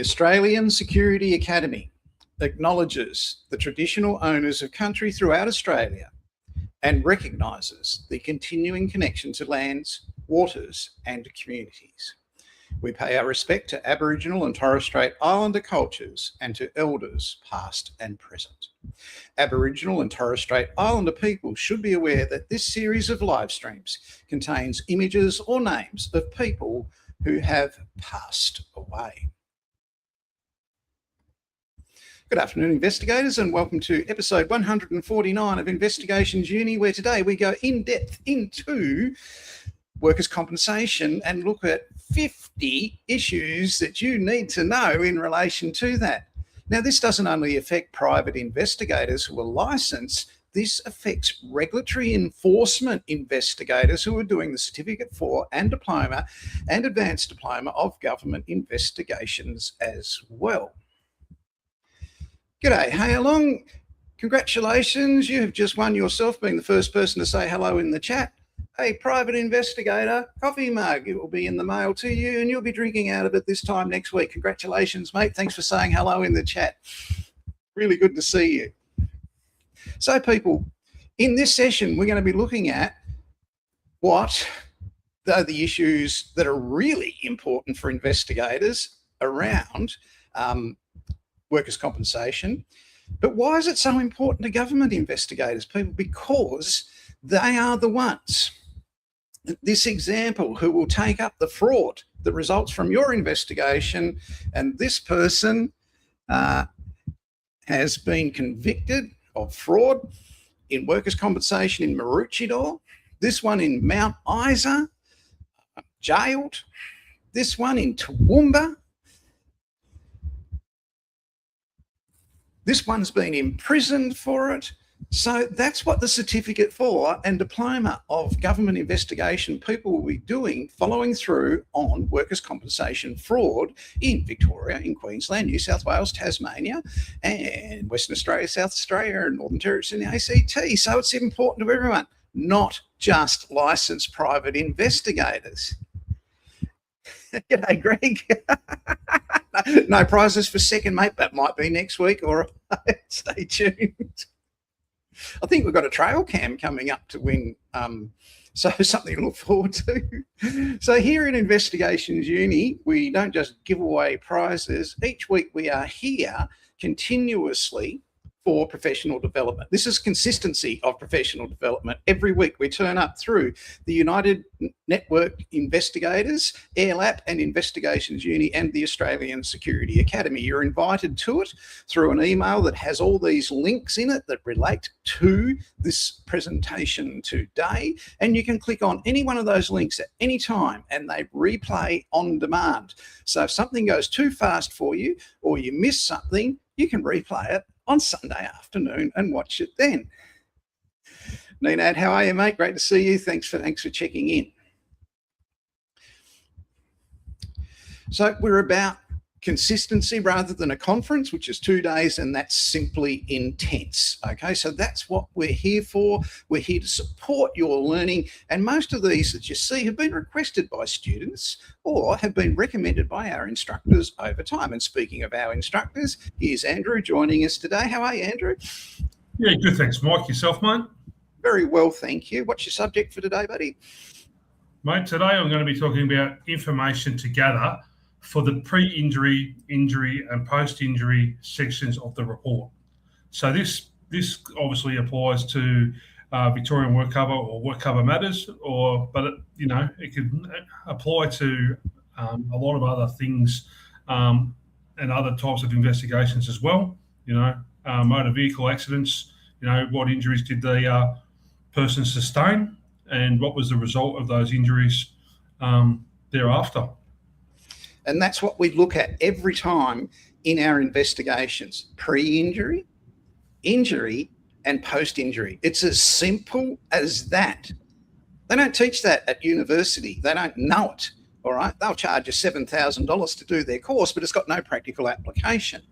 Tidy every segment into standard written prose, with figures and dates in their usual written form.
Australian Security Academy acknowledges the traditional owners of country throughout Australia and recognises the continuing connection to lands, waters and communities. We pay our respect to Aboriginal and Torres Strait Islander cultures and to elders past and present. Aboriginal and Torres Strait Islander people should be aware that this series of live streams contains images or names of people who have passed away. Good afternoon, investigators, and welcome to episode 149 of Investigations Uni, where today we go in depth into workers' compensation and look at 50 issues that you need to know in relation to that. Now, this doesn't only affect private investigators who are licensed, this affects regulatory enforcement investigators who are doing the Certificate 4 and Diploma and Advanced Diploma of Government Investigations as well. G'day, hey along. Congratulations, you have just won yourself being the first person to say hello in the chat. A private investigator coffee mug. It will be in the mail to you and you'll be drinking out of it this time next week. Congratulations, mate. Thanks for saying hello in the chat. Really good to see you. So people, in this session, we're going to be looking at what are the issues that are really important for investigators around workers' compensation. But why is it so important to government investigators, people? Because they are the ones, this example, who will take up the fraud that results from your investigation, and this person has been convicted of fraud in workers' compensation in Maroochydore, this one in Mount Isa, jailed, this one in Toowoomba, this one's been imprisoned for it. So that's what the Certificate 4 and Diploma of Government Investigation people will be doing, following through on workers' compensation fraud in Victoria, in Queensland, New South Wales, Tasmania, and Western Australia, South Australia, and Northern Territory and the ACT. So it's important to everyone, not just licensed private investigators. G'day, Greg. No prizes for second, mate. That might be next week, or stay tuned. I think we've got a trail cam coming up to win, so something to look forward to. So here in Investigations Uni, we don't just give away prizes. Each week we are here continuously for professional development. This is consistency of professional development. Every week we turn up through the United Network Investigators, AirLap and Investigations Uni and the Australian Security Academy. You're invited to it through an email that has all these links in it that relate to this presentation today. And you can click on any one of those links at any time and they replay on demand. So if something goes too fast for you or you miss something, you can replay it on Sunday afternoon and watch it then. Nenad, how are you, mate? Great to see you. Thanks for checking in. So we're about consistency rather than a conference, which is 2 days, and that's simply intense. Okay, so that's what we're here for. We're here to support your learning, and most of these that you see have been requested by students or have been recommended by our instructors over time. And speaking of our instructors, here's Andrew joining us today. How are you, Andrew? Yeah, good, thanks, Mike. Yourself, mate? Very well, thank you. What's your subject for today, buddy? Mate, today I'm going to be talking about information to gather for the pre-injury, injury and post-injury sections of the report. So this obviously applies to Victorian work cover or work cover matters, but it could apply to a lot of other things and other types of investigations as well. Motor vehicle accidents. What injuries did the person sustain, and what was the result of those injuries thereafter. And that's what we look at every time in our investigations: pre-injury, injury, and post-injury. It's as simple as that. They don't teach that at university. They don't know it, all right? They'll charge you $7,000 to do their course, but it's got no practical application.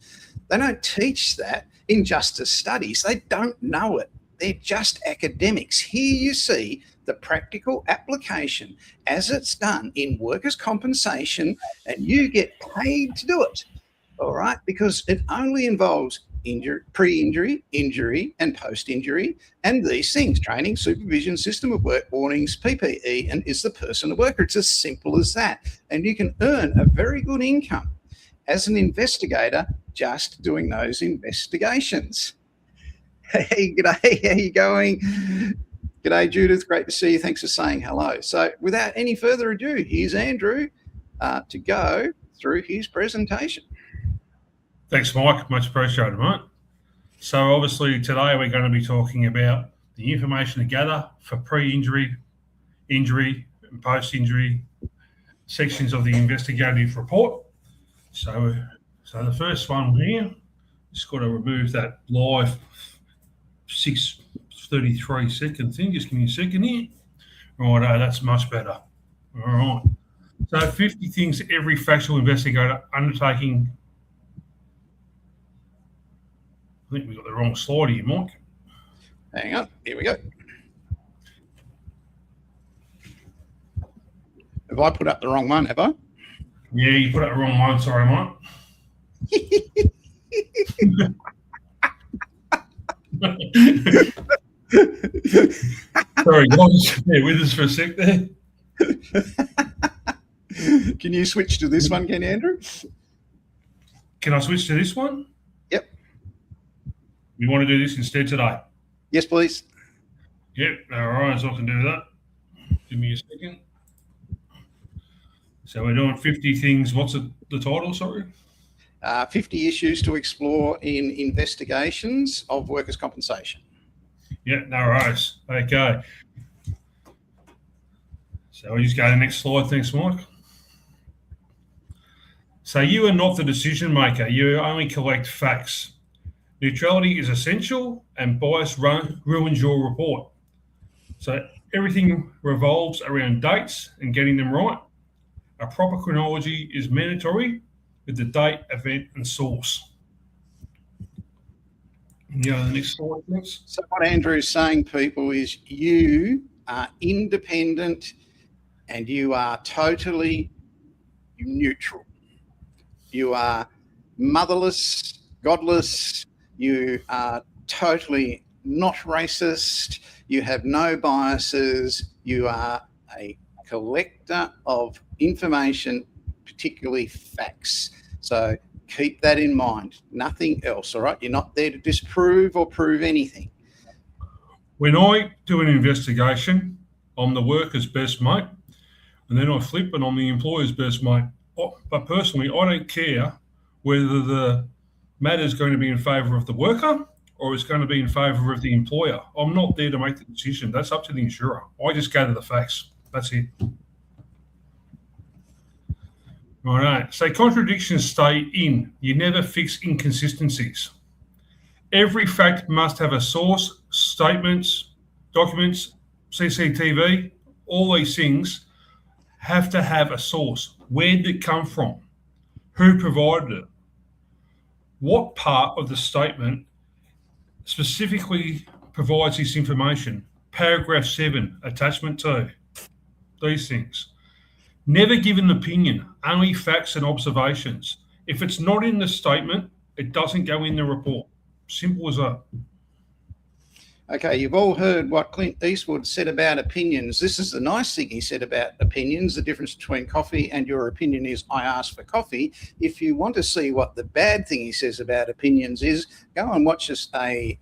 They don't teach that in justice studies. They don't know it. They're just academics. Here you see the practical application as it's done in workers' compensation, and you get paid to do it. all right, because it only involves pre-injury, injury, and post-injury, and these things: training, supervision, system of work, warnings, PPE, and is the person a worker. It's as simple as that. And you can earn a very good income as an investigator just doing those investigations. Hey, g'day, how you going? G'day, Judith, great to see you. Thanks for saying hello. So without any further ado, here's Andrew to go through his presentation. Thanks, Mike. Much appreciated, mate. So obviously today we're going to be talking about the information to gather for pre-injury, injury, and post-injury sections of the investigative report. So the first one here, just got to remove that live 6:33 second thing. Just give me a second here. Righto, that's much better. All right. So 50 things every factual investigator undertaking. I think we got the wrong slide here, Mike. Hang on, here we go. Have I put up the wrong one, have I? Yeah, you put up the wrong one. Sorry, Mike. Sorry, guys. Bear with us for a sec there. Can you switch to this one, Andrew? Can I switch to this one? Yep. We want to do this instead today? Yes, please. Yep. All right, so I can do that. Give me a second. So we're doing 50 things. What's the title, sorry? 50 issues to explore in investigations of workers' compensation. Yeah, no worries. Okay. So we just go to the next slide. Thanks, Mike. So you are not the decision maker. You only collect facts. Neutrality is essential, and bias ruins your report. So everything revolves around dates and getting them right. A proper chronology is mandatory with the date, event, and source. Yeah, the next slide, please. So what Andrew's saying, people, is you are independent and you are totally neutral. You are motherless, godless. You are totally not racist. You have no biases. You are a collector of information, particularly facts. So keep that in mind. Nothing else, all right? You're not there to disprove or prove anything. When I do an investigation, I'm the worker's best mate, and then I flip and I'm the employer's best mate. But personally, I don't care whether the matter is going to be in favour of the worker or it's going to be in favour of the employer. I'm not there to make the decision. That's up to the insurer. I just gather the facts. That's it. All right. So contradictions stay in. You never fix inconsistencies. Every fact must have a source, statements, documents, CCTV, all these things have to have a source. Where did it come from? Who provided it? What part of the statement specifically provides this information? Paragraph 7, attachment 2. These things. Never give an opinion, only facts and observations. If it's not in the statement, it doesn't go in the report. Simple as that. Okay, you've all heard what Clint Eastwood said about opinions. This is the nice thing he said about opinions. The difference between coffee and your opinion is I asked for coffee. If you want to see what the bad thing he says about opinions is, go and watch a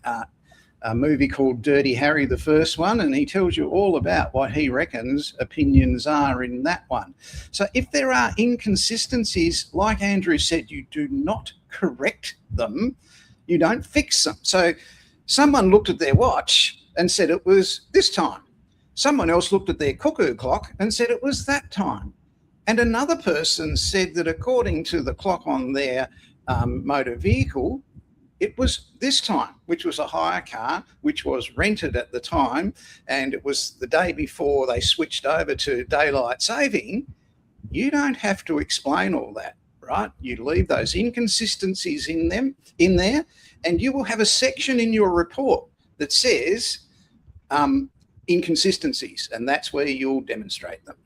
movie called Dirty Harry, the first one, and he tells you all about what he reckons opinions are in that one. So if there are inconsistencies, like Andrew said, you do not correct them, you don't fix them. So someone looked at their watch and said it was this time. Someone else looked at their cuckoo clock and said it was that time. And another person said that according to the clock on their motor vehicle, it was this time, which was a hire car, which was rented at the time, and it was the day before they switched over to daylight saving. You don't have to explain all that, right? You leave those inconsistencies in there, and you will have a section in your report that says inconsistencies, and that's where you'll demonstrate them.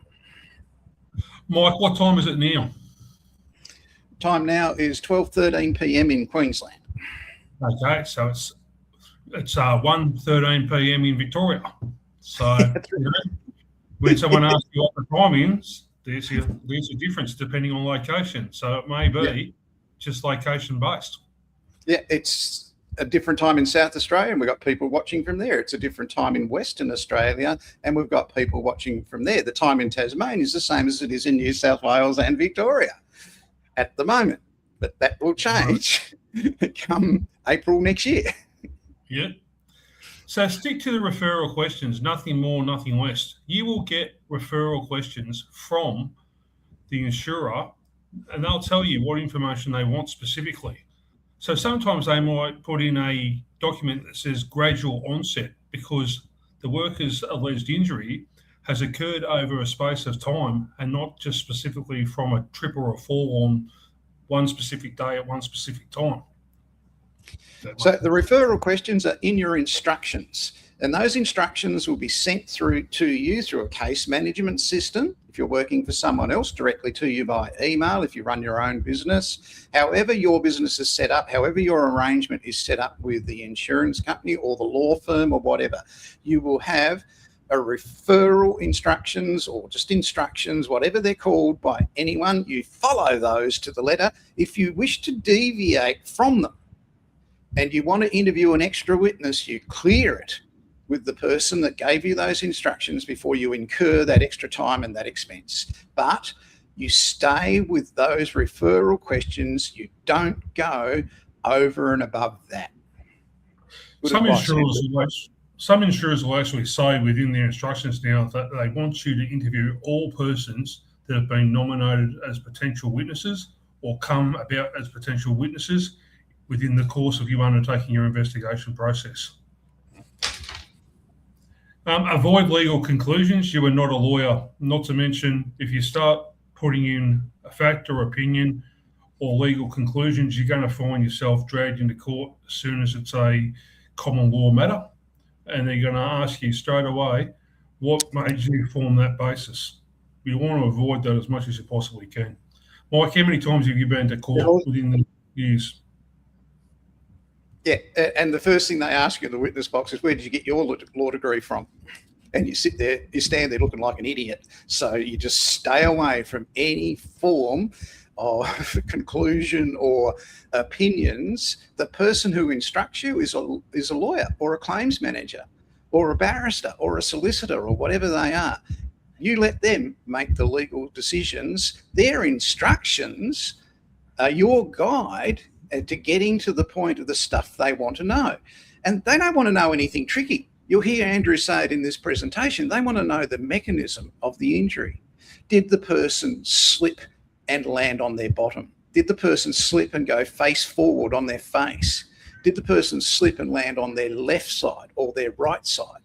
Mike, what time is it now? time now is 12:13 p.m. in Queensland. Okay, so it's 1:13 p.m. in Victoria. So when someone asks you what the time is, there's a difference depending on location. So it may be just location based. Yeah, it's a different time in South Australia, and we've got people watching from there. It's a different time in Western Australia, and we've got people watching from there. The time in Tasmania is the same as it is in New South Wales and Victoria at the moment, but that will change come April next year. Yeah. So stick to the referral questions, nothing more, nothing less. You will get referral questions from the insurer, and they'll tell you what information they want specifically. So sometimes they might put in a document that says gradual onset because the worker's alleged injury has occurred over a space of time and not just specifically from a trip or a fall on one specific day at one specific time. So the referral questions are in your instructions, and those instructions will be sent through to you through a case management system. If you're working for someone else, directly to you by email, if you run your own business, however your business is set up, however your arrangement is set up with the insurance company or the law firm or whatever, you will have a referral instructions or just instructions, whatever they're called by anyone. You follow those to the letter. If you wish to deviate from them and you want to interview an extra witness, you clear it with the person that gave you those instructions before you incur that extra time and that expense. But you stay with those referral questions. You don't go over and above that. Some insurers will actually say within their instructions now that they want you to interview all persons that have been nominated as potential witnesses or come about as potential witnesses within the course of you undertaking your investigation process. Avoid legal conclusions. You are not a lawyer. Not to mention, if you start putting in a fact or opinion or legal conclusions, you're going to find yourself dragged into court as soon as it's a common law matter. And they're going to ask you straight away, what made you form that basis? You want to avoid that as much as you possibly can. Mike, how many times have you been to court within the years? Yeah, and the first thing they ask you in the witness box is, where did you get your law degree from? And you sit there, you stand there looking like an idiot. So you just stay away from any form of conclusion or opinions. The person who instructs you is a lawyer or a claims manager or a barrister or a solicitor or whatever they are. You let them make the legal decisions. Their instructions are your guide to getting to the point of the stuff they want to know. And they don't want to know anything tricky. You'll hear Andrew say it in this presentation. They want to know the mechanism of the injury. Did the person slip and land on their bottom? Did the person slip and go face forward on their face? Did the person slip and land on their left side or their right side?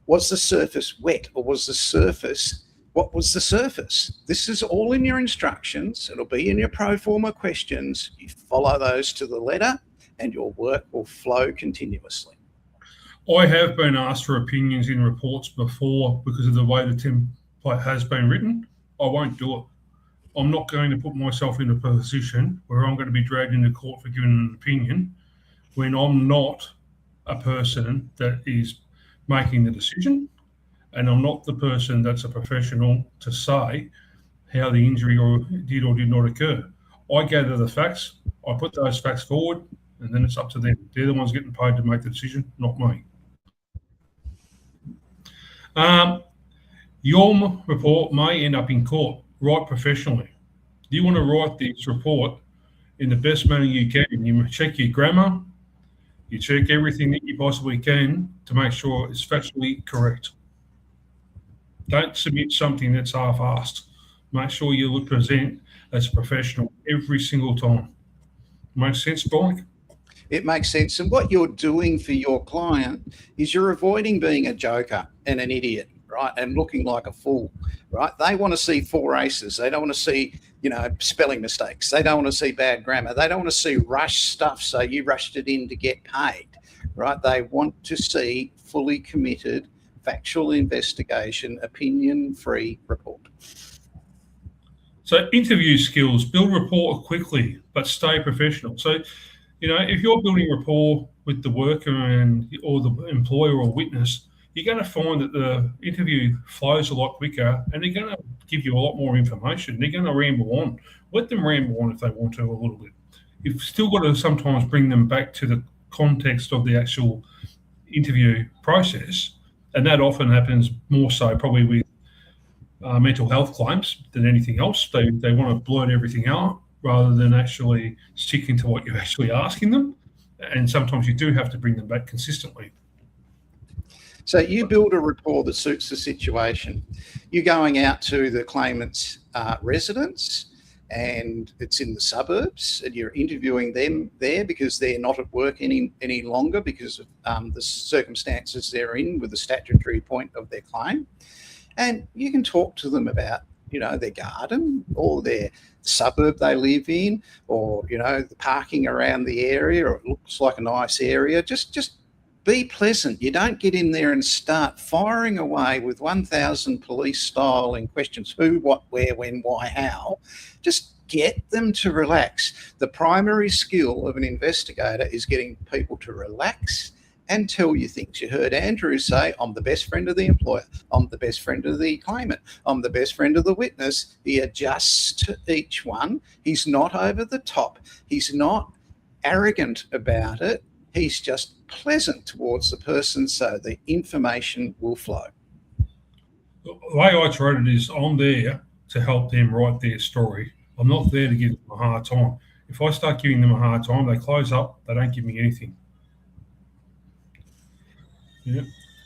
Was the surface wet or was the surface, what was the surface? This is all in your instructions. It'll be in your pro forma questions. You follow those to the letter and your work will flow continuously. I have been asked for opinions in reports before because of the way the template has been written. I won't do it. I'm not going to put myself in a position where I'm going to be dragged into court for giving an opinion when I'm not a person that is making the decision, and I'm not the person that's a professional to say how the injury did or did not occur. I gather the facts, I put those facts forward, and then it's up to them. They're the ones getting paid to make the decision, not me. Your report may end up in court. Write professionally. Do you want to write this report in the best manner you can? You check your grammar, you check everything that you possibly can to make sure it's factually correct. Don't submit something that's half-assed. Make sure you present as a professional every single time. Makes sense, Mike? It makes sense. And what you're doing for your client is you're avoiding being a joker and an idiot, right? And looking like a fool, right? They want to see 4 aces. They don't want to see, spelling mistakes. They don't want to see bad grammar. They don't want to see rush stuff. So you rushed it in to get paid, right? They want to see fully committed, factual investigation, opinion-free report. So interview skills, build rapport quickly, but stay professional. So, if you're building rapport with the worker or the employer or witness, you're going to find that the interview flows a lot quicker, and they're going to give you a lot more information. They're going to ramble on. Let them ramble on if they want to a little bit. You've still got to sometimes bring them back to the context of the actual interview process, and that often happens more so probably with mental health claims than anything else. They want to blurt everything out rather than actually sticking to what you're actually asking them, and sometimes you do have to bring them back consistently. So you build a rapport that suits the situation. You're going out to the claimant's residence, and it's in the suburbs, and you're interviewing them there because they're not at work any longer because of the circumstances they're in with the statutory point of their claim. And you can talk to them about, their garden or their suburb they live in, or, the parking around the area, or it looks like a nice area. Just be pleasant. You don't get in there and start firing away with 1,000 police styling questions: who, what, where, when, why, how. Just get them to relax. The primary skill of an investigator is getting people to relax and tell you things. You heard Andrew say, I'm the best friend of the employer, I'm the best friend of the claimant, I'm the best friend of the witness. He adjusts to each one. He's not over the top. He's not arrogant about it. He's just pleasant towards the person, so the information will flow. The way I treat it is I'm there to help them write their story. I'm not there to give them a hard time. If I start giving them a hard time, they close up, they don't give me anything. Yeah.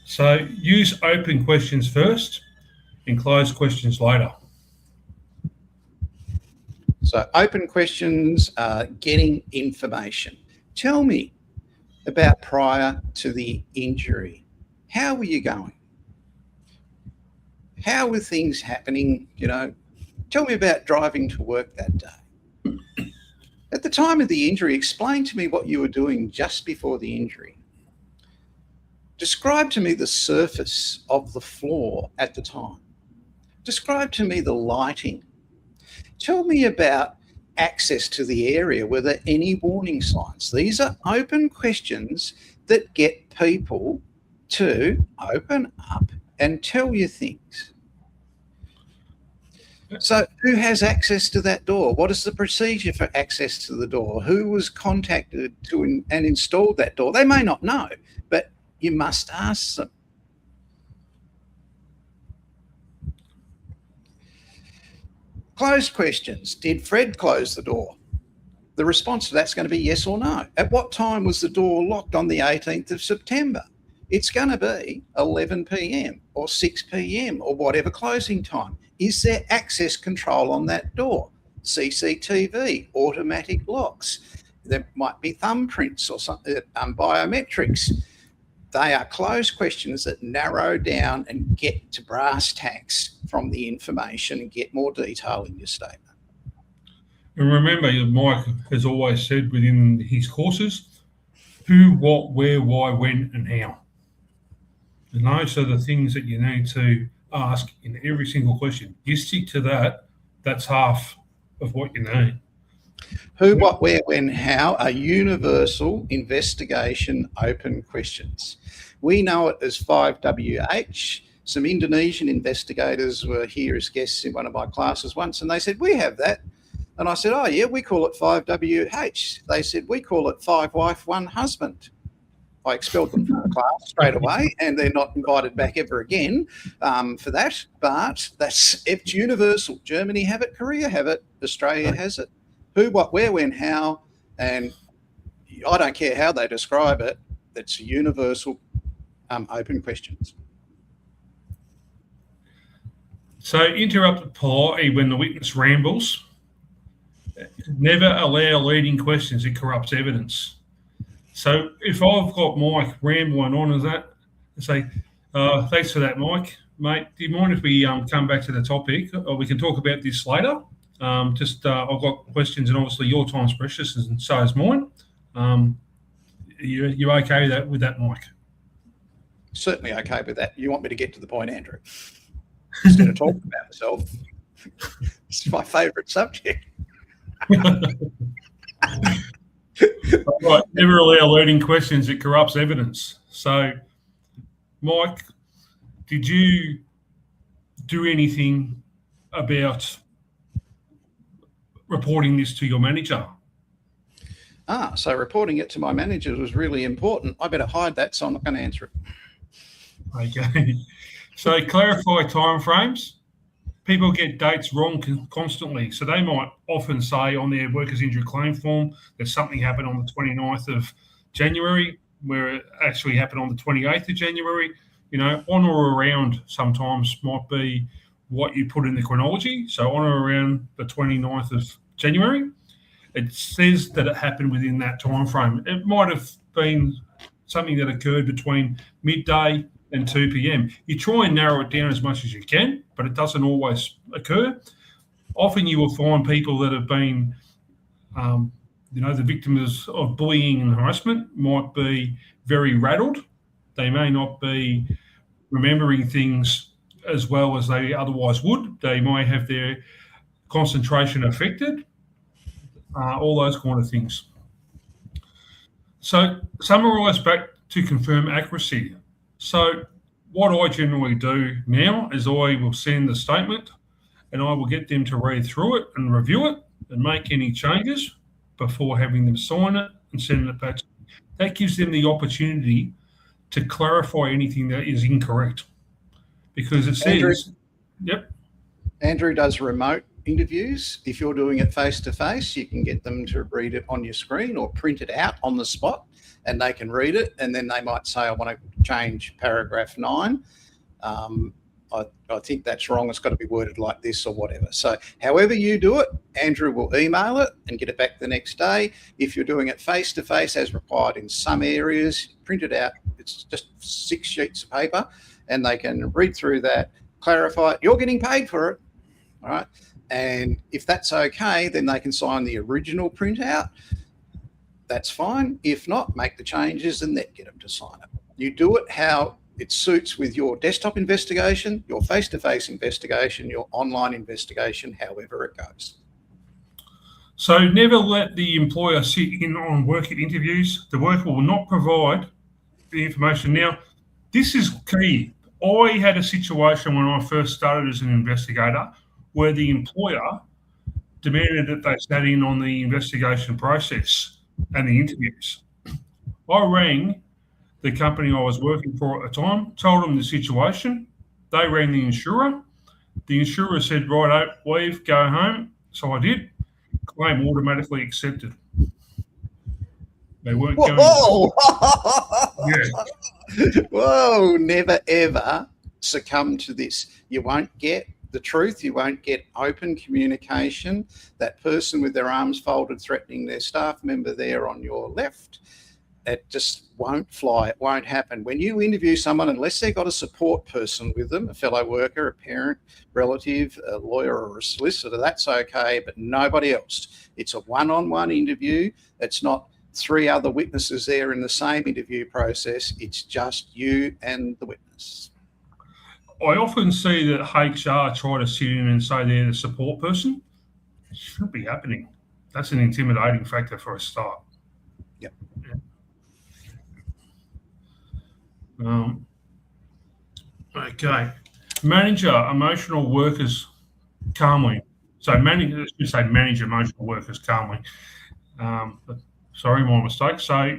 So use open questions first and closed questions later. So open questions are getting information. Tell me about prior to the injury. How were you going? How were things happening? Tell me about driving to work that day. At the time of the injury, explain to me what you were doing just before the injury. Describe to me the surface of the floor at the time. Describe to me the lighting. Tell me about access to the area. Were there any warning signs? These are open questions that get people to open up and tell you things. So who has access to that door? What is the procedure for access to the door? Who was contacted and installed that door? They may not know, but you must ask them. Closed questions. Did Fred close the door? The response to that's going to be yes or no. At what time was the door locked on the 18th of September? It's going to be 11 p.m. or 6 p.m. or whatever closing time. Is there access control on that door? CCTV, automatic locks. There might be thumbprints or something, biometrics. They are closed questions that narrow down and get to brass tacks from the information and get more detail in your statement. And remember, Mike has always said within his courses, who, what, where, why, when, and how. And those are the things that you need to ask in every single question. You stick to that, that's half of what you need. Who, what, where, when, how are universal investigation open questions. We know it as 5WH. Some Indonesian investigators were here as guests in one of my classes once, and they said, we have that. And I said, oh yeah, we call it 5WH. They said, we call it 5 wife, 1 husband. I expelled them from the class straight away, and they're not invited back ever again for that. But it's universal. Germany have it, Korea have it, Australia has it. Who, what, where, when, how, and I don't care how they describe it. It's universal open questions. So interrupt politely when the witness rambles. Never allow leading questions. It corrupts evidence. So if I've got Mike rambling on as that, I say, thanks for that, Mike. Mate, do you mind if we come back to the topic, or we can talk about this later? I've got questions, and obviously your time's precious, and so is mine. You okay with that, Mike? Certainly okay with that. You want me to get to the point, Andrew, instead of talking about myself? It's my favourite subject. Right, never allow leading questions that corrupts evidence. So, Mike, did you do anything about reporting this to your manager? So reporting it to my manager was really important. I better hide that, so I'm not going to answer it. Okay. So clarify timeframes. People get dates wrong constantly. So they might often say on their workers' injury claim form that something happened on the 29th of January, where it actually happened on the 28th of January. You know, on or around sometimes might be what you put in the chronology. So on or around the 29th of January, it says that it happened within that time frame. It might have been something that occurred between midday and 2 p.m. You try and narrow it down as much as you can, but it doesn't always occur. Often you will find people that have been, the victims of bullying and harassment might be very rattled. They may not be remembering things as well as they otherwise would. They might have their concentration affected, all those kind of things. So summarise back to confirm accuracy. So what I generally do now is I will send the statement and I will get them to read through it and review it and make any changes before having them sign it and send it back. That gives them the opportunity to clarify anything that is incorrect. Because it says, Andrew does remote interviews. If you're doing it face-to-face, you can get them to read it on your screen or print it out on the spot, and they can read it, and then they might say, I want to change paragraph 9. I think that's wrong. It's got to be worded like this or whatever. So however you do it, Andrew will email it and get it back the next day. If you're doing it face-to-face as required in some areas, print it out. It's just 6 sheets of paper, and they can read through that, clarify it. You're getting paid for it, all right? And if that's okay, then they can sign the original printout. That's fine. If not, make the changes and then get them to sign it. You do it how it suits with your desktop investigation, your face-to-face investigation, your online investigation, however it goes. So never let the employer sit in on worker interviews. The worker will not provide the information. Now, this is key. I had a situation when I first started as an investigator where the employer demanded that they sat in on the investigation process and the interviews. I rang the company I was working for at the time, told them the situation. They rang the insurer. The insurer said, righto, leave, go home. So I did. Claim automatically accepted. They weren't going. Yeah. Whoa, never ever succumb to this. You won't get the truth. You won't get open communication. That person with their arms folded threatening their staff member there on your left, it just won't fly. It won't happen. When you interview someone, unless they've got a support person with them, a fellow worker, a parent, relative, a lawyer or a solicitor, that's okay, but nobody else. It's a one-on-one interview. It's not 3 other witnesses there in the same interview process. It's just you and the witness. I often see that HR try to sit in and say they're the support person. It shouldn't be happening. That's an intimidating factor for a start. Yep. Okay. Manager emotional workers calmly. So manage emotional workers calmly. But sorry, my mistake. So,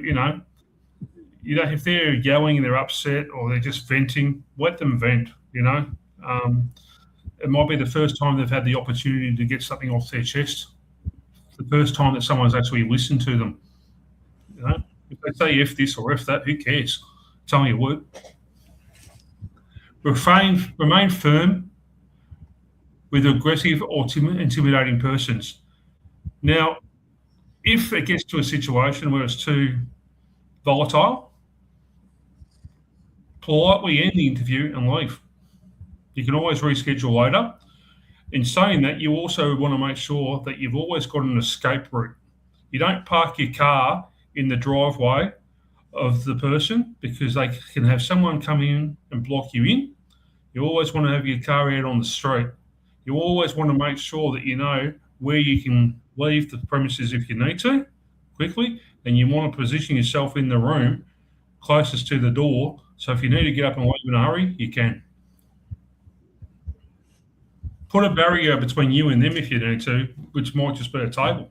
if they're yelling and they're upset or they're just venting, let them vent, It might be the first time they've had the opportunity to get something off their chest. The first time that someone's actually listened to them. If they say F this or F that, who cares? Tell me a word. Remain firm with aggressive or intimidating persons. Now, if it gets to a situation where it's too volatile, politely end the interview and leave. You can always reschedule later. In saying that, you also want to make sure that you've always got an escape route. You don't park your car in the driveway of the person because they can have someone come in and block you in. You always want to have your car out on the street. You always want to make sure that you know where you can leave the premises if you need to quickly, and you want to position yourself in the room closest to the door. So if you need to get up and leave in a hurry, you can. Put a barrier between you and them if you need to, which might just be a table.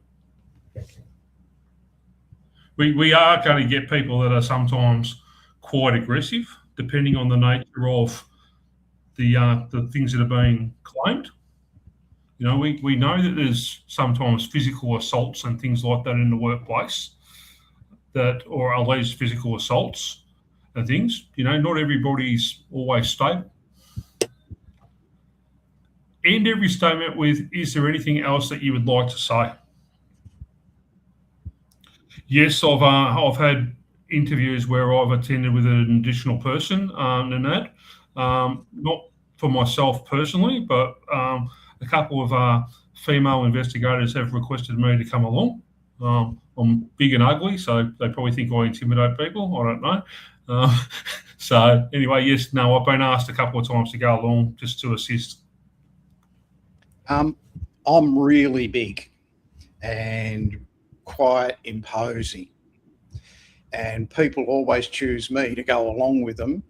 We are going to get people that are sometimes quite aggressive, depending on the nature of the things that are being claimed. You know, we know that there's sometimes physical assaults and things like that in the workplace, or alleged physical assaults and things. You know, not everybody's always stable. End every statement with, is there anything else that you would like to say? Yes, I've had interviews where I've attended with an additional person, Nanad. Not for myself personally, but a couple of female investigators have requested me to come along. I'm big and ugly, so they probably think I intimidate people. I don't know. So anyway, yes, no, I've been asked a couple of times to go along just to assist. I'm really big and quite imposing, and people always choose me to go along with them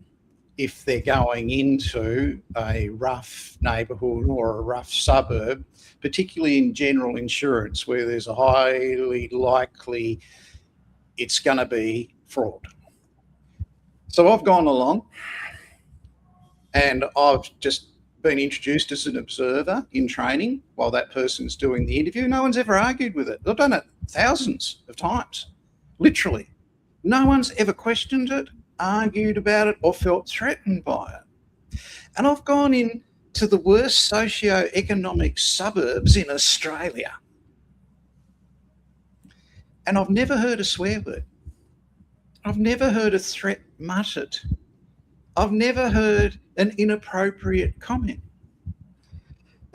if they're going into a rough neighbourhood or a rough suburb, particularly in general insurance, where there's a highly likely it's going to be fraud. So I've gone along, and I've just been introduced as an observer in training while that person's doing the interview. No one's ever argued with it. I've done it thousands of times, literally. No one's ever questioned it, argued about it, or felt threatened by it. And I've gone into the worst socio-economic suburbs in Australia, and I've never heard a swear word. I've never heard a threat muttered. I've never heard an inappropriate comment.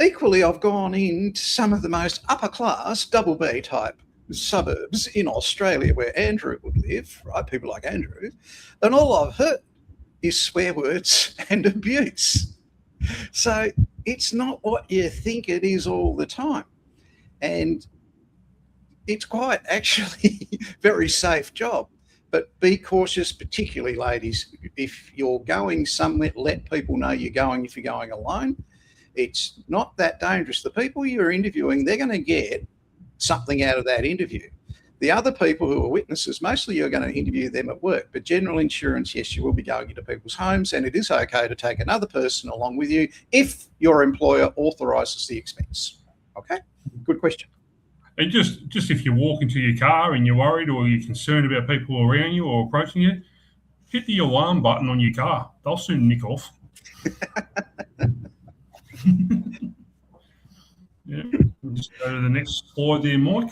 Equally, I've gone into some of the most upper class, double B type suburbs in Australia where Andrew would live, right? People like Andrew. And all I've heard is swear words and abuse. So it's not what you think it is all the time. And it's quite actually very safe job. But be cautious, particularly ladies. If you're going somewhere, let people know you're going. If you're going alone, it's not that dangerous. The people you're interviewing, they're going to get something out of that interview. The other people who are witnesses, mostly you're going to interview them at work. But general insurance, yes, you will be going into people's homes, and it is okay to take another person along with you if your employer authorises the expense. Okay, good question. And just if you walk into your car and you're worried or you're concerned about people around you or approaching you, hit the alarm button on your car. They'll soon nick off. Yeah, just go to the next slide there, Mike.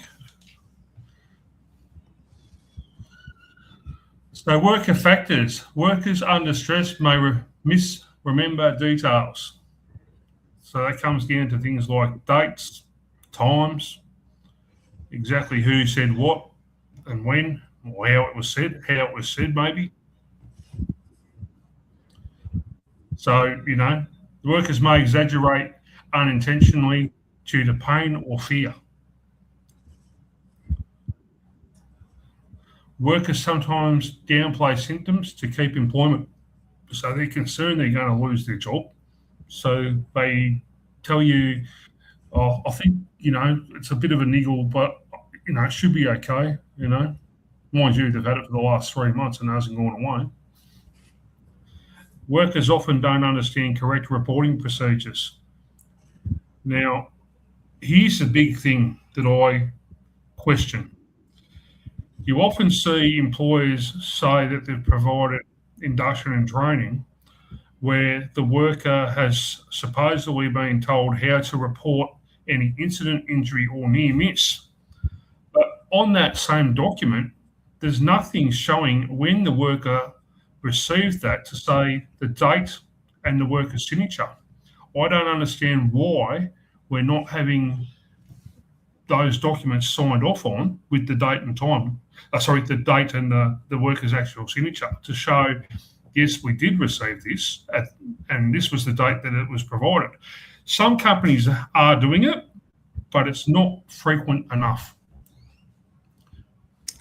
So worker factors. Workers under stress may misremember details. So that comes down to things like dates, times, exactly who said what and when, or how it was said maybe. So, you know, the workers may exaggerate unintentionally due to pain or fear. Workers sometimes downplay symptoms to keep employment. So they're concerned they're going to lose their job. So they tell you, oh, I think, you know, it's a bit of a niggle, but, you know, it should be okay, you know. Mind you, they've had it for the last 3 months and it hasn't gone away. Workers often don't understand correct reporting procedures. Now, here's the big thing that I question. You often see employers say that they've provided induction and training where the worker has supposedly been told how to report any incident, injury, or near miss. But on that same document, there's nothing showing when the worker received that to say the date and the worker's signature. I don't understand why we're not having those documents signed off on with the date and time, the date and the worker's actual signature to show, yes, we did receive this and this was the date that it was provided. Some companies are doing it, but it's not frequent enough.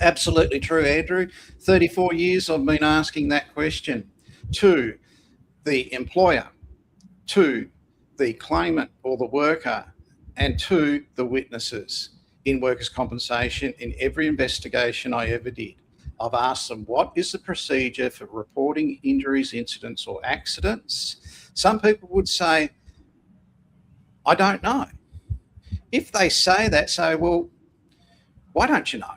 Absolutely true, Andrew. 34 years I've been asking that question to the employer, to the claimant or the worker, and to the witnesses in workers' compensation in every investigation I ever did. I've asked them, what is the procedure for reporting injuries, incidents, or accidents? Some people would say, I don't know. If they say that, say, well, why don't you know?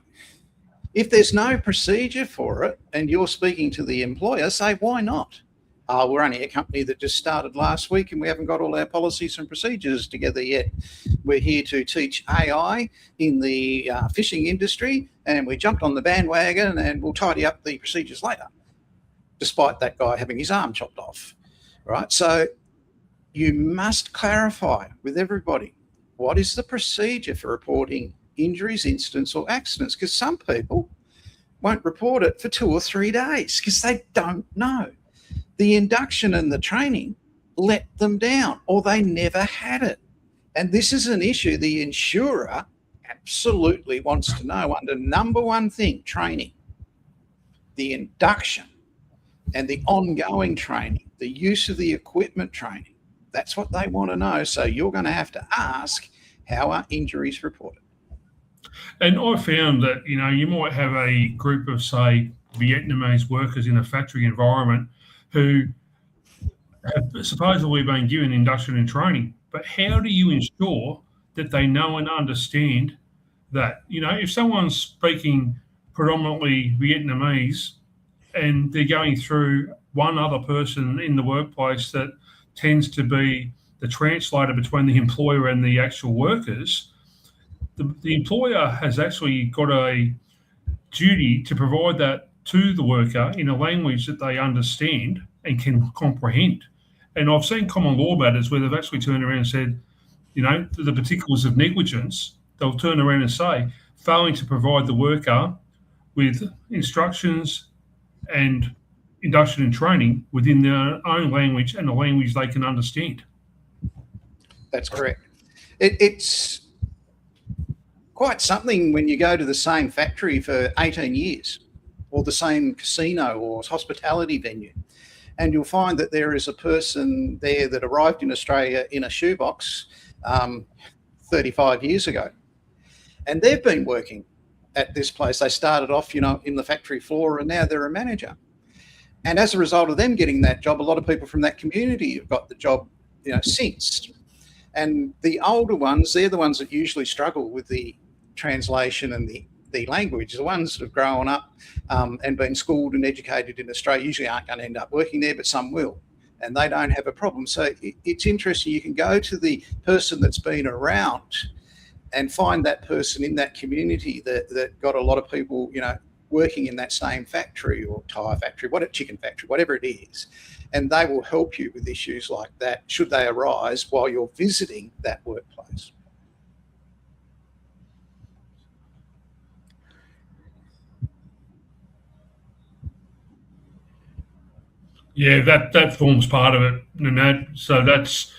If there's no procedure for it and you're speaking to the employer, say, why not? We're only a company that just started last week and we haven't got all our policies and procedures together yet. We're here to teach AI in the fishing industry, and we jumped on the bandwagon and we'll tidy up the procedures later, despite that guy having his arm chopped off, right? So you must clarify with everybody, what is the procedure for reporting injuries, incidents, or accidents? Because some people won't report it for 2 or 3 days because they don't know. The induction and the training let them down, or they never had it. And this is an issue the insurer absolutely wants to know under number one thing, training, the induction and the ongoing training, the use of the equipment training. That's what they want to know. So you're going to have to ask, how are injuries reported? And I found that, you might have a group of, say, Vietnamese workers in a factory environment who have supposedly been given induction and training. But how do you ensure that they know and understand that? If someone's speaking predominantly Vietnamese and they're going through one other person in the workplace that tends to be the translator between the employer and the actual workers, the employer has actually got a duty to provide that to the worker in a language that they understand and can comprehend. And I've seen common law matters where they've actually turned around and said, the particulars of negligence, they'll turn around and say, failing to provide the worker with instructions and induction and training within their own language and a language they can understand. That's correct. It's quite something when you go to the same factory for 18 years or the same casino or hospitality venue, and you'll find that there is a person there that arrived in Australia in a shoebox 35 years ago. And they've been working at this place. They started off, in the factory floor, and now they're a manager. And as a result of them getting that job, a lot of people from that community have got the job, since. And the older ones, they're the ones that usually struggle with the translation and the language. The ones that have grown up and been schooled and educated in Australia usually aren't going to end up working there, but some will, and they don't have a problem. So it's interesting. You can go to the person that's been around and find that person in that community that got a lot of people, working in that same factory or tyre factory, chicken factory, whatever it is. And they will help you with issues like that, should they arise while you're visiting that workplace. Yeah, that forms part of it, Ned. So that's,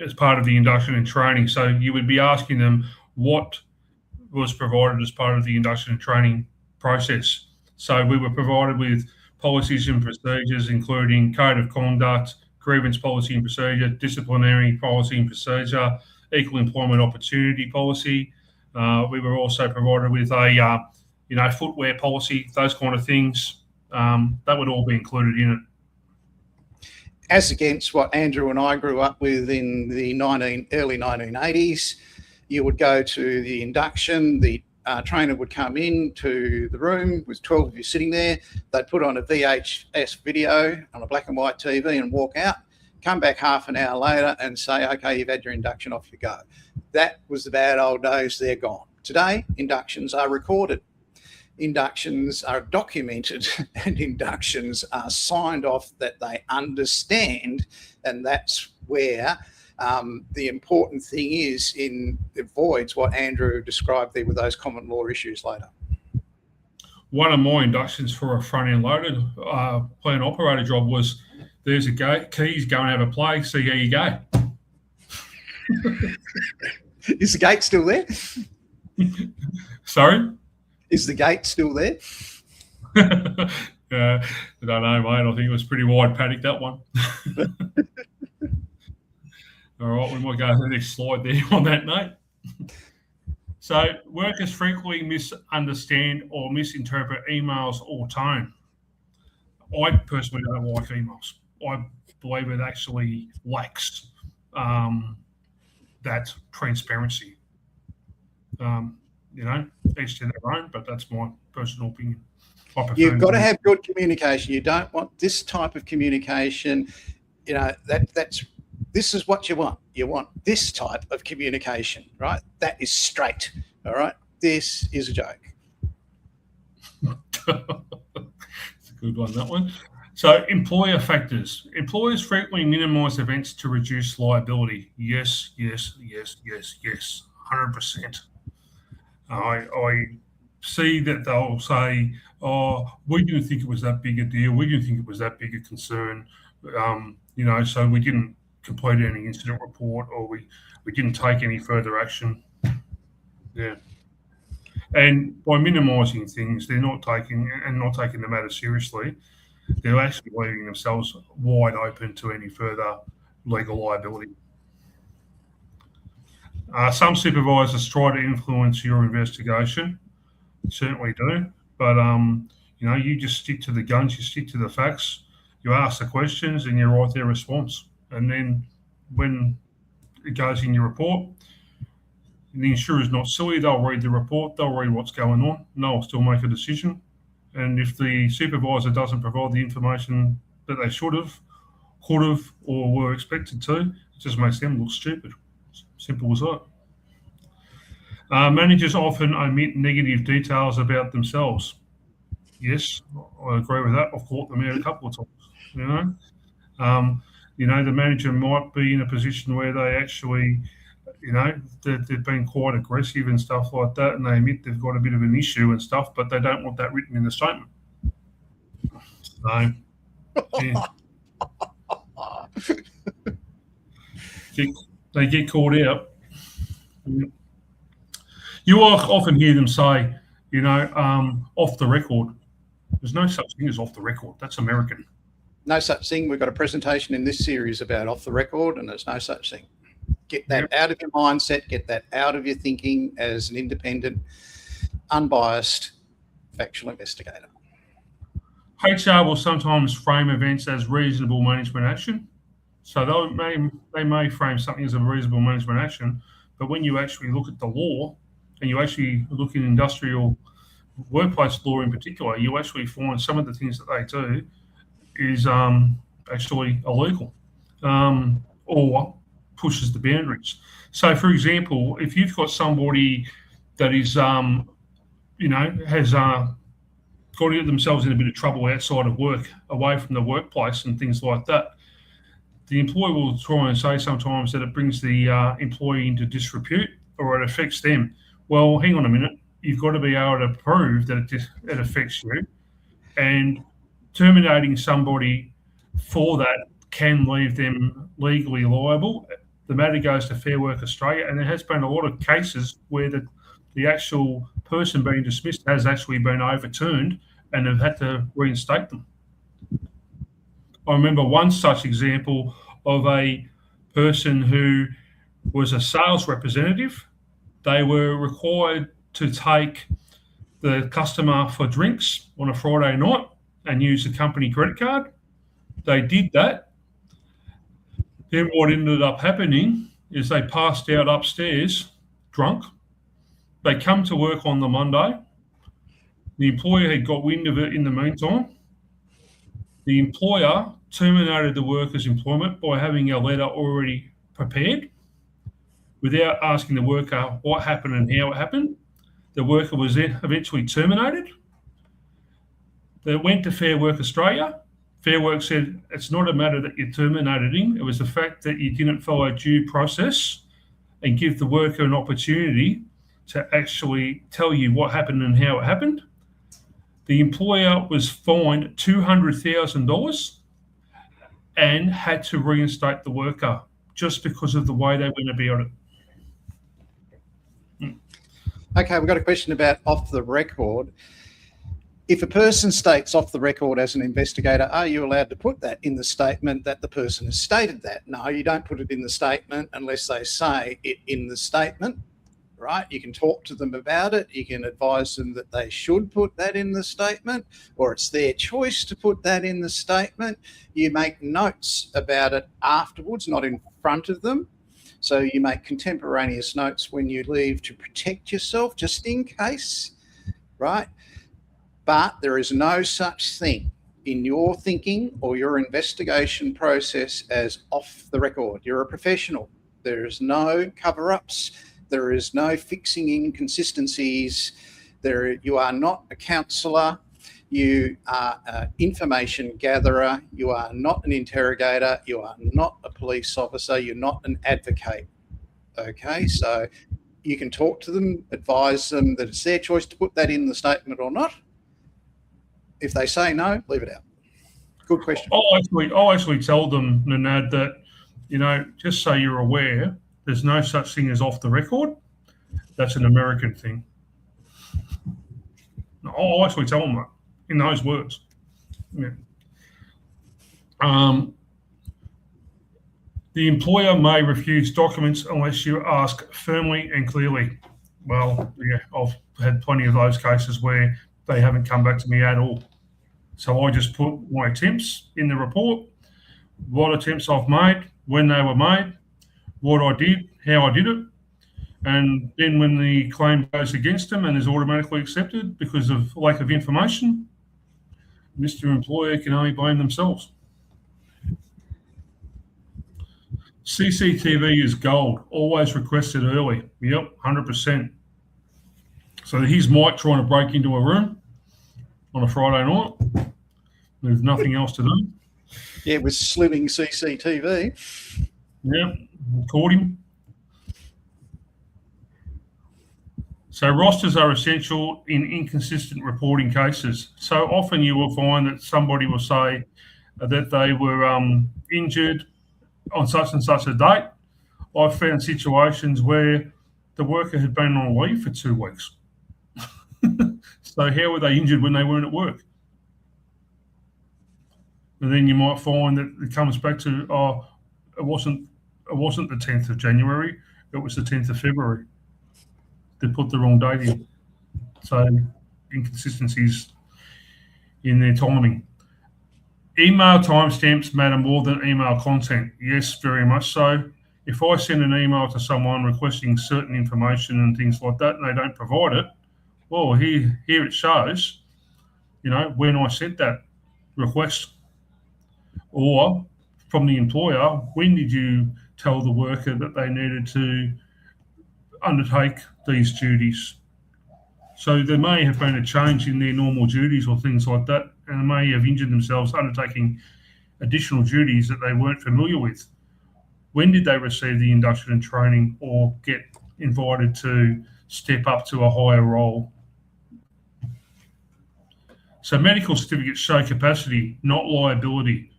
as part of the induction and training. So you would be asking them what was provided as part of the induction and training process. So we were provided with policies and procedures, including code of conduct, grievance policy and procedure, disciplinary policy and procedure, equal employment opportunity policy. We were also provided with a, footwear policy, those kind of things. That would all be included in it. As against what Andrew and I grew up with in the early 1980s, you would go to the induction, the trainer would come in to the room with 12 of you sitting there. They'd put on a VHS video on a black and white TV and walk out, come back half an hour later and say, okay, you've had your induction, off you go. That was the bad old days, they're gone. Today, inductions are recorded. Inductions are documented and inductions are signed off that they understand, and that's where the important thing is, avoids what Andrew described there with those common law issues later. One of my inductions for a front-end loaded plant operator job was, there's a keys, go and have a play, see how you go. Is the gate still there? Sorry? Is the gate still there? I don't know, mate. I think it was pretty wide paddock, that one. All right, we might go to the next slide there on that note. So workers frequently misunderstand or misinterpret emails or tone. I personally don't like emails. I believe it actually lacks that transparency. Each to their own, but that's my personal opinion. You've got to have good communication. You don't want this type of communication. This is what you want. You want this type of communication, right? That is straight. All right. This is a joke. It's a good one, that one. So employer factors. Employers frequently minimise events to reduce liability. Yes. 100%. I see that they'll say, "Oh, we didn't think it was that big a deal. We didn't think it was that big a concern. So we didn't complete any incident report, or we didn't take any further action." Yeah. And by minimising things, they're not taking the matter seriously. They're actually leaving themselves wide open to any further legal liability. Some supervisors try to influence your investigation. Certainly do. But, you just stick to the guns, you stick to the facts, you ask the questions, and you write their response. And then when it goes in your report, the insurer's not silly. They'll read the report, they'll read what's going on, and they'll still make a decision. And if the supervisor doesn't provide the information that they should have, could have, or were expected to, it just makes them look stupid. Simple as that. Managers often omit negative details about themselves. Yes, I agree with that. I've caught them out a couple of times. The manager might be in a position where they actually, they've been quite aggressive and stuff like that, and they admit they've got a bit of an issue and stuff, but they don't want that written in the statement. So, yeah. They get caught out. You often hear them say, off the record. There's no such thing as off the record. That's American. No such thing. We've got a presentation in this series about off the record, and there's no such thing. Get that out of your mindset. Get that out of your thinking as an independent, unbiased, factual investigator. HR will sometimes frame events as reasonable management action. So they may frame something as a reasonable management action, but when you actually look at the law and you actually look in industrial workplace law in particular, you actually find some of the things that they do is actually illegal or pushes the boundaries. So, for example, if you've got somebody that is, has got themselves in a bit of trouble outside of work, away from the workplace and things like that, the employer will try and say sometimes that it brings the employee into disrepute or it affects them. Well, hang on a minute. You've got to be able to prove that it affects you. And terminating somebody for that can leave them legally liable. The matter goes to Fair Work Australia, and there has been a lot of cases where the actual person being dismissed has actually been overturned and have had to reinstate them. I remember one such example of a person who was a sales representative. They were required to take the customer for drinks on a Friday night and use the company credit card. They did that. Then what ended up happening is they passed out upstairs drunk. They come to work on the Monday. The employer had got wind of it in the meantime. The employer terminated the worker's employment by having a letter already prepared without asking the worker what happened and how it happened. The worker was then eventually terminated. They went to Fair Work Australia. Fair Work said it's not a matter that you terminated him. It was the fact that you didn't follow due process and give the worker an opportunity to actually tell you what happened and how it happened. The employer was fined $200,000 and had to reinstate the worker just because of the way they went about it. Okay, we've got a question about off the record. If a person states off the record as an investigator, are you allowed to put that in the statement that the person has stated that? No, you don't put it in the statement unless they say it in the statement, right? You can talk to them about it. You can advise them that they should put that in the statement, or it's their choice to put that in the statement. You make notes about it afterwards, not in front of them. So you make contemporaneous notes when you leave to protect yourself, just in case, right? But there is no such thing in your thinking or your investigation process as off the record. You're a professional. There is no cover-ups. There is no fixing inconsistencies. You are not a counsellor. You are an information gatherer. You are not an interrogator. You are not a police officer. You're not an advocate. Okay, so you can talk to them, advise them that it's their choice to put that in the statement or not. If they say no, leave it out. Good question. I'll actually tell them, Nanad, that, just so you're aware, there's no such thing as off the record. That's an American thing. I'll actually tell them that in those words. Yeah. The employer may refuse documents unless you ask firmly and clearly. Well, yeah, I've had plenty of those cases where they haven't come back to me at all. So I just put my attempts in the report, what attempts I've made, when they were made, what I did, how I did it. And then when the claim goes against them and is automatically accepted because of lack of information, Mr. Employer can only blame themselves. CCTV is gold, always requested early. Yep, 100%. So here's Mike trying to break into a room on a Friday night. There's nothing else to do. Yeah, it was slimming CCTV. Yeah, caught him. So rosters are essential in inconsistent reporting cases. So often you will find that somebody will say that they were injured on such and such a date. I've found situations where the worker had been on leave for 2 weeks. So how were they injured when they weren't at work? And then you might find that it comes back to, it wasn't the 10th of January, it was the 10th of February. They put the wrong date in. So inconsistencies in their timing. Email timestamps matter more than email content. Yes, very much so. If I send an email to someone requesting certain information and things like that, and they don't provide it, well, here it shows, when I sent that request. Or from the employer, when did you tell the worker that they needed to undertake these duties? So there may have been a change in their normal duties or things like that, and they may have injured themselves undertaking additional duties that they weren't familiar with. When did they receive the induction and training or get invited to step up to a higher role? So medical certificates show capacity, not liability.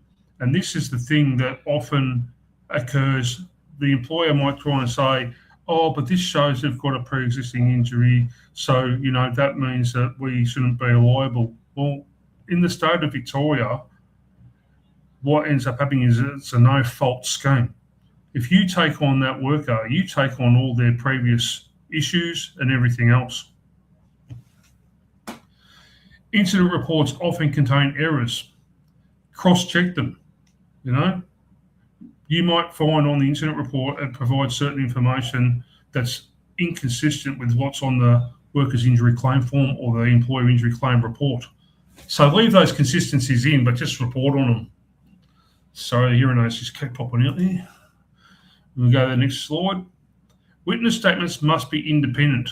And this is the thing that often occurs. The employer might try and say, oh, but this shows they've got a pre-existing injury, so, that means that we shouldn't be liable. Well, in the state of Victoria, what ends up happening is it's a no-fault scheme. If you take on that worker, you take on all their previous issues and everything else. Incident reports often contain errors. Cross-check them, You might find on the incident report it provides certain information that's inconsistent with what's on the workers' injury claim form or the employer injury claim report. So leave those consistencies in, but just report on them. Sorry, hearing aids just kept popping out there. We'll go to the next slide. Witness statements must be independent.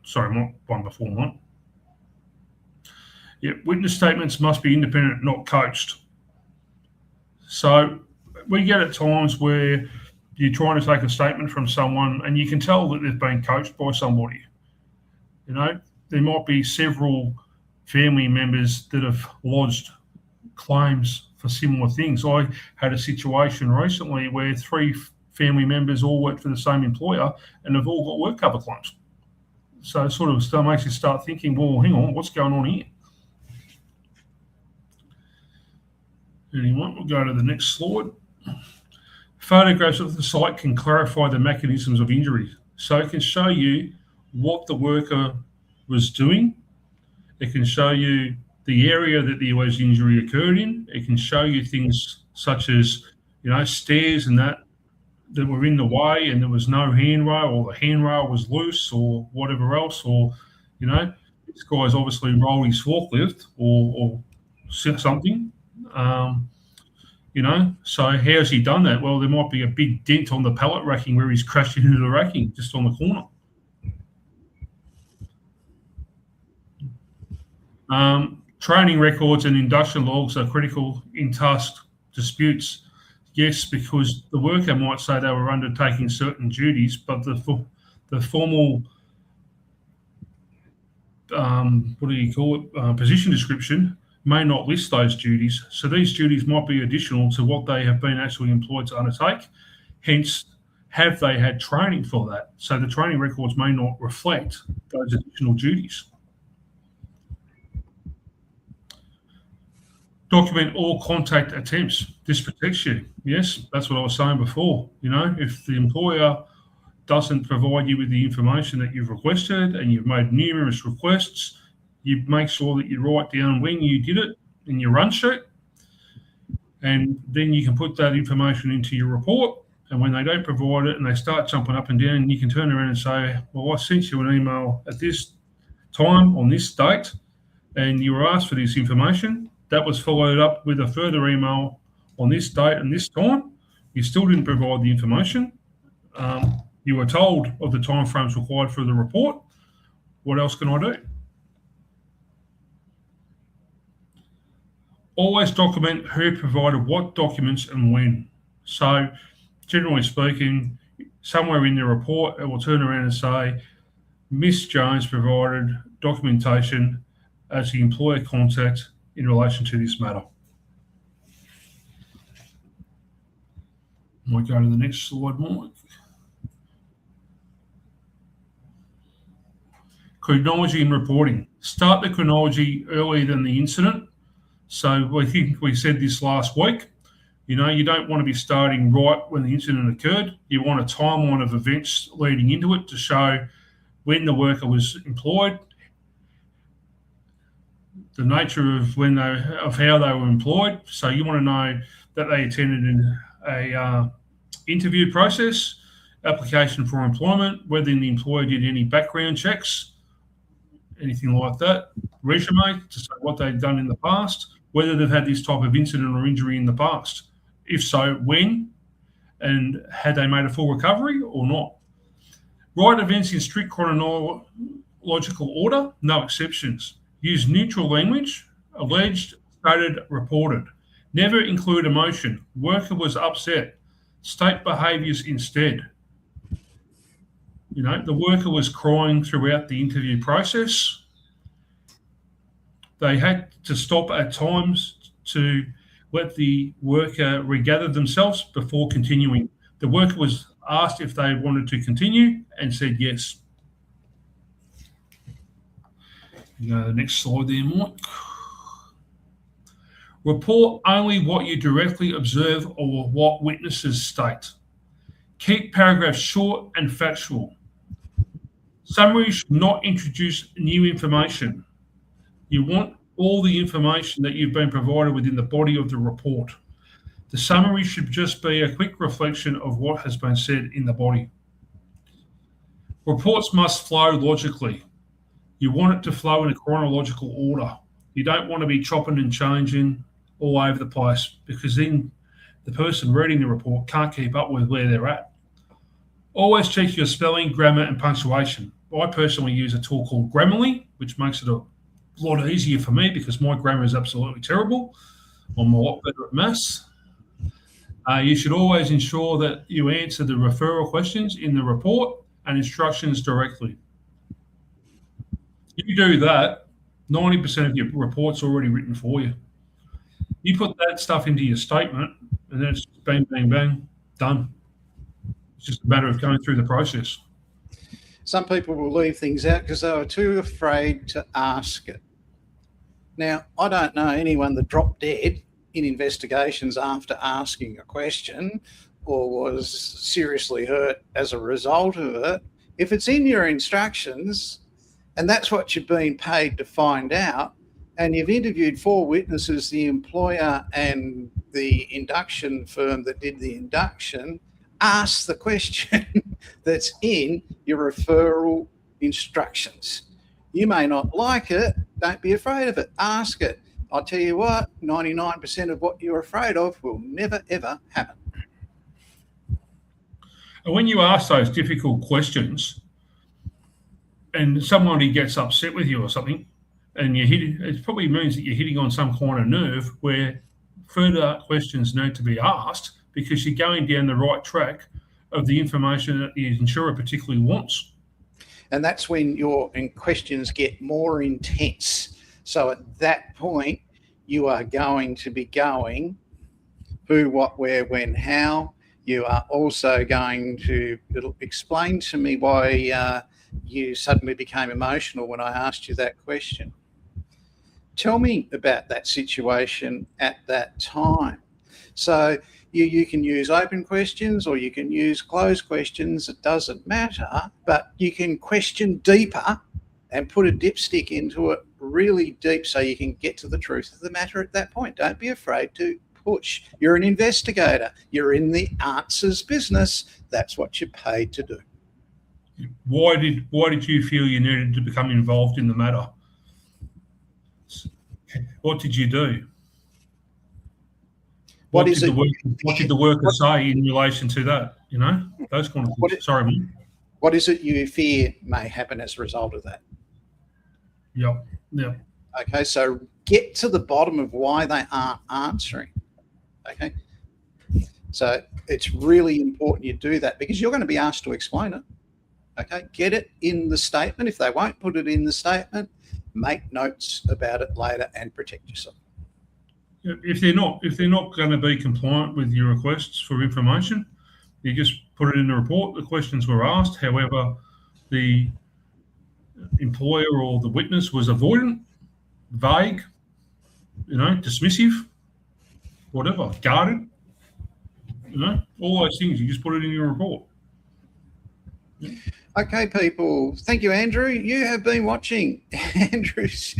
Sorry, not one before one. Yeah, witness statements must be independent, not coached. So we get at times where you're trying to take a statement from someone and you can tell that they've been coached by somebody. There might be several family members that have lodged claims for similar things. I had a situation recently where 3 family members all work for the same employer and have all got work cover claims. So it sort of makes you start thinking, well, hang on, what's going on here? Anyway, we'll go to the next slide. Photographs of the site can clarify the mechanisms of injury. So it can show you what the worker was doing. It can show you the area that the alleged injury occurred in. It can show you things such as, stairs and that were in the way and there was no handrail, or the handrail was loose, or whatever else, or, this guy's obviously rolled his forklift or something. So how's he done that? Well, there might be a big dent on the pallet racking where he's crashed into the racking just on the corner. Training records and induction logs are critical in task disputes. Yes, because the worker might say they were undertaking certain duties, but the formal position description may not list those duties. So these duties might be additional to what they have been actually employed to undertake. Hence, have they had training for that? So the training records may not reflect those additional duties. Document all contact attempts. This protects you. Yes, that's what I was saying before. If the employer doesn't provide you with the information that you've requested, and you've made numerous requests, you make sure that you write down when you did it in your run sheet, and then you can put that information into your report. And when they don't provide it and they start jumping up and down, you can turn around and say, well, I sent you an email at this time on this date, and you were asked for this information. That was followed up with a further email on this date and this time. You still didn't provide the information. You were told of the timeframes required for the report. What else can I do? Always document who provided what documents and when. So, generally speaking, somewhere in the report, it will turn around and say, Miss Jones provided documentation as the employer contact in relation to this matter. Might go to the next slide, Mike. Chronology and reporting. Start the chronology earlier than the incident. So I think we said this last week. You don't want to be starting right when the incident occurred. You want a timeline of events leading into it to show when the worker was employed, the nature of how they were employed. So you want to know that they attended a interview process, application for employment, whether the employer did any background checks, anything like that, resume to say what they've done in the past, whether they've had this type of incident or injury in the past. If so, when, and had they made a full recovery or not. Write events in strict chronological order, no exceptions. Use neutral language, alleged, stated, reported. Never include emotion. Worker was upset. State behaviours instead. The worker was crying throughout the interview process. They had to stop at times to let the worker regather themselves before continuing. The worker was asked if they wanted to continue and said yes. The next slide there, Mike. Report only what you directly observe or what witnesses state. Keep paragraphs short and factual. Summary should not introduce new information. You want all the information that you've been provided within the body of the report. The summary should just be a quick reflection of what has been said in the body. Reports must flow logically. You want it to flow in a chronological order. You don't want to be chopping and changing all over the place, because then the person reading the report can't keep up with where they're at. Always check your spelling, grammar, and punctuation. I personally use a tool called Grammarly, which makes it a lot easier for me because my grammar is absolutely terrible. I'm a lot better at maths. You should always ensure that you answer the referral questions in the report and instructions directly. If you do that, 90% of your report's already written for you. You put that stuff into your statement, and then it's bang, bang, bang, done. It's just a matter of going through the process. Some people will leave things out because they were too afraid to ask it. Now, I don't know anyone that dropped dead in investigations after asking a question or was seriously hurt as a result of it. If it's in your instructions and that's what you've been paid to find out, and you've interviewed 4 witnesses, the employer and the induction firm that did the induction, ask the question that's in your referral instructions. You may not like it. Don't be afraid of it. Ask it. I'll tell you what, 99% of what you're afraid of will never, ever happen. And when you ask those difficult questions and somebody gets upset with you or something, and it probably means that you're hitting on some kind of nerve where further questions need to be asked because you're going down the right track of the information that the insurer particularly wants. And that's when your questions get more intense. So at that point, you are going to be going who, what, where, when, how. You are also going to explain to me why you suddenly became emotional when I asked you that question. Tell me about that situation at that time. So you can use open questions or you can use closed questions. It doesn't matter, but you can question deeper and put a dipstick into it really deep so you can get to the truth of the matter at that point. Don't be afraid to push. You're an investigator. You're in the answers business. That's what you're paid to do. Why did you feel you needed to become involved in the matter? What did you do? What did the worker say in relation to that? You know, those kind of things. Sorry, man. What is it you fear may happen as a result of that? Yeah. Okay, so get to the bottom of why they aren't answering. Okay, so it's really important you do that because you're going to be asked to explain it. Okay, get it in the statement. If they won't put it in the statement, make notes about it later and protect yourself. If they're not going to be compliant with your requests for information, you just put it in the report. The questions were asked. However, the employer or the witness was avoidant, vague, dismissive, whatever, guarded, all those things. You just put it in your report. Yeah. Okay, people. Thank you, Andrew. You have been watching Andrew's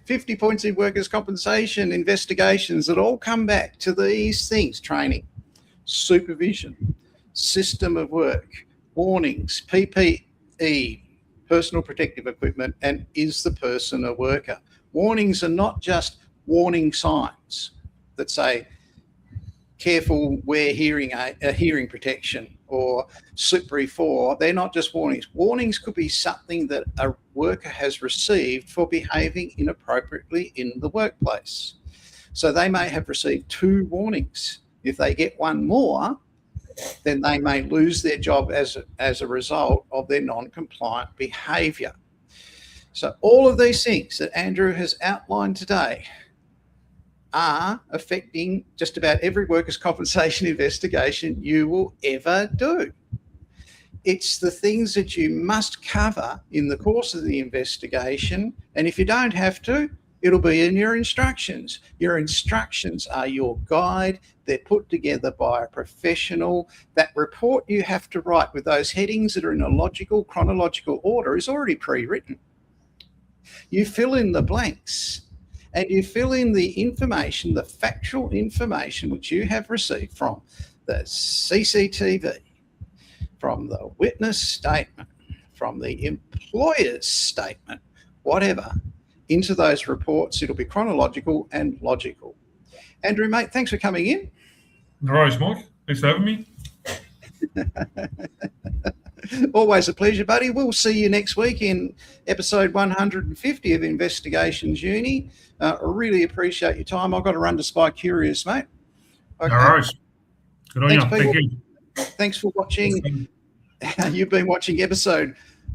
50 points in workers' compensation investigations that all come back to these things: training, supervision, system of work, warnings, PPE, personal protective equipment, and is the person a worker? Warnings are not just warning signs that say, careful, wear hearing protection or slippery 4. They're not just warnings. Warnings could be something that a worker has received for behaving inappropriately in the workplace. So they may have received 2 warnings. If they get one more, then they may lose their job as a result of their non-compliant behaviour. So all of these things that Andrew has outlined today are affecting just about every workers' compensation investigation you will ever do. It's the things that you must cover in the course of the investigation, and if you don't have to, it'll be in your instructions. Your instructions are your guide. They're put together by a professional. That report you have to write with those headings that are in a logical, chronological order is already pre-written. You fill in the blanks. And you fill in the information, the factual information which you have received from the CCTV, from the witness statement, from the employer's statement, whatever, into those reports. It'll be chronological and logical. Andrew, mate, thanks for coming in. No worries, Mike. Thanks for having me. Always a pleasure, buddy. We'll see you next week in episode 150 of Investigations Uni. I really appreciate your time. I've got to run to Spy Curious, mate. Okay. All right. Good on you. Thank you. Thanks for watching. You've been watching episode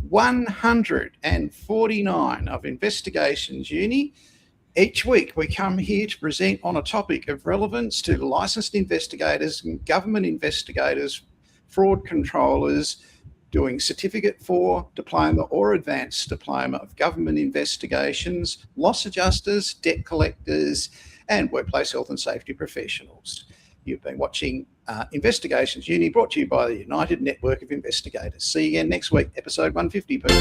149 of Investigations Uni. Each week, we come here to present on a topic of relevance to licensed investigators and government investigators, fraud controllers, doing certificate 4, diploma or advanced diploma of government investigations, loss adjusters, debt collectors, and workplace health and safety professionals. You've been watching Investigations Uni, brought to you by the United Network of Investigators. See you again next week, episode 150, people.